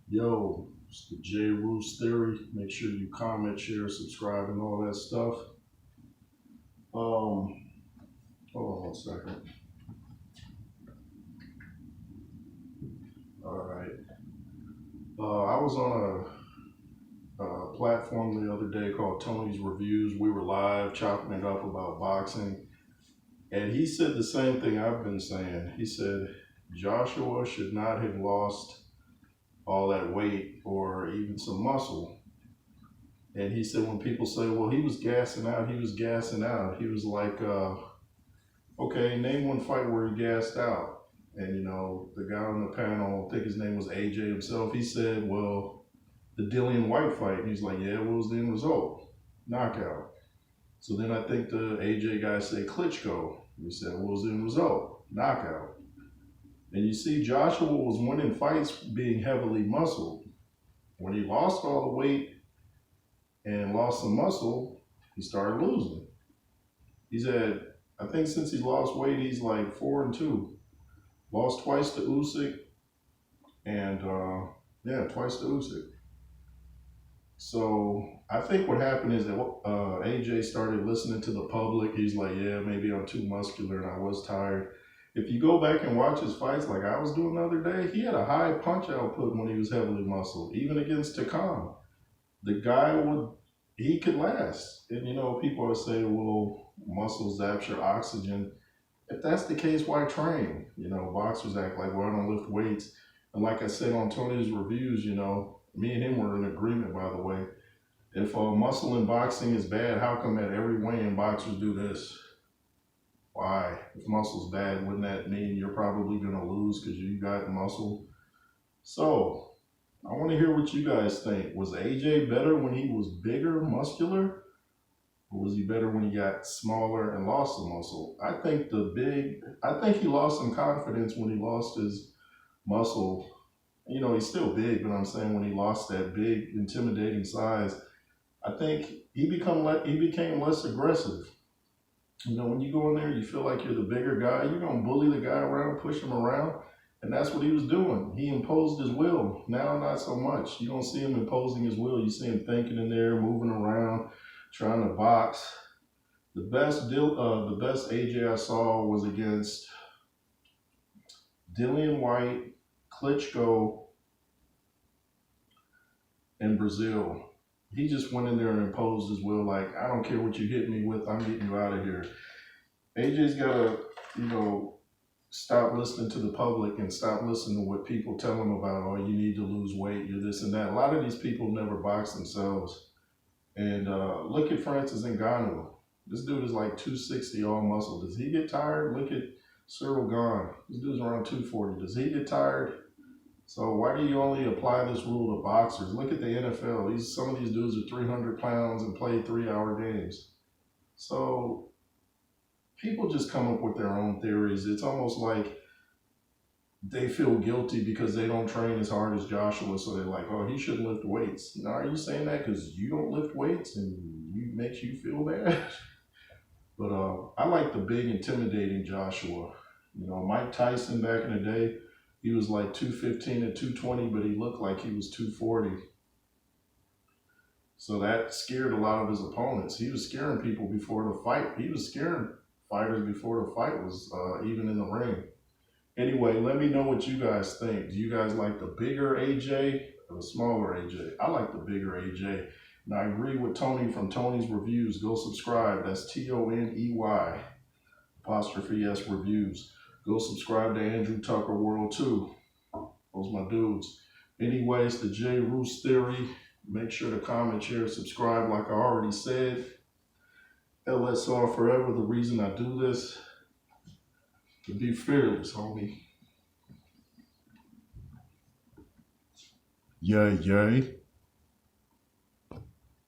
Yo, it's the J. Roos Theory. Make sure you comment, share, subscribe, and all that stuff. Um, Hold on one second. All right. I was on a platform the other day called Tony's Reviews. We were live chopping it up about boxing, and he said the same thing I've been saying. He said Joshua should not have lost all that weight or even some muscle. And he said when people say, well, he was gassing out, he was gassing out. He was like, okay, name one fight where he gassed out. And, the guy on the panel, I think his name was AJ himself, he said, well, the Dillian White fight. And he's like, yeah, what was the end result? Knockout. So then I think the AJ guy said Klitschko. He said, what was the end result? Knockout. And you see, Joshua was winning fights being heavily muscled. When he lost all the weight and lost some muscle, he started losing. He's had, I think since he lost weight, he's like 4-2. Lost twice to Usyk, and twice to Usyk. So I think what happened is that AJ started listening to the public. He's like, yeah, maybe I'm too muscular and I was tired. If you go back and watch his fights like I was doing the other day, he had a high punch output when he was heavily muscled, even against Takam. The guy he could last. And people would say, well, muscle zaps your oxygen. If that's the case, why train? Boxers act like, well, I don't lift weights. And like I said on Tony's Reviews, me and him were in agreement, by the way. If muscle in boxing is bad, how come at every weigh-in boxers do this? Why? If muscle's bad, wouldn't that mean you're probably going to lose because you got muscle? So, I want to hear what you guys think. Was AJ better when he was bigger, muscular? Or was he better when he got smaller and lost some muscle? I think he lost some confidence when he lost his muscle. He's still big, but I'm saying when he lost that big, intimidating size, I think he became less aggressive. When you go in there, you feel like you're the bigger guy. You're going to bully the guy around, push him around. And that's what he was doing. He imposed his will. Now, not so much. You don't see him imposing his will. You see him thinking in there, moving around, trying to box. The best AJ I saw was against Dillian White, Klitschko, and Brazil. He just went in there and imposed his will. Like, I don't care what you hit me with. I'm getting you out of here. AJ's got to, stop listening to the public and stop listening to what people tell him about, oh, you need to lose weight, you're this and that. A lot of these people never box themselves. And look at Francis Ngannou. This dude is like 260 all muscle. Does he get tired? Look at Cyril Gahn. This dude's around 240. Does he get tired? So why do you only apply this rule to boxers? Look at the NFL. Some of these dudes are 300 pounds and play 3-hour games. So people just come up with their own theories. It's almost like they feel guilty because they don't train as hard as Joshua. So they're like, oh, he shouldn't lift weights. Now, are you saying that because you don't lift weights and it makes you feel bad? But I like the big, intimidating Joshua. Mike Tyson back in the day, he was like 215 and 220, but he looked like he was 240. So that scared a lot of his opponents. He was scaring people before the fight. He was scaring fighters before the fight was even in the ring. Anyway, let me know what you guys think. Do you guys like the bigger AJ or the smaller AJ? I like the bigger AJ. And I agree with Tony from Tony's Reviews. Go subscribe. That's TONEY '(S) Reviews. Go subscribe to Andrew Tucker World too. Those my dudes. Anyways, the J. Roos Theory. Make sure to comment, share, subscribe like I already said. LSR forever. The reason I do this, to be fearless, homie. Yay, yay.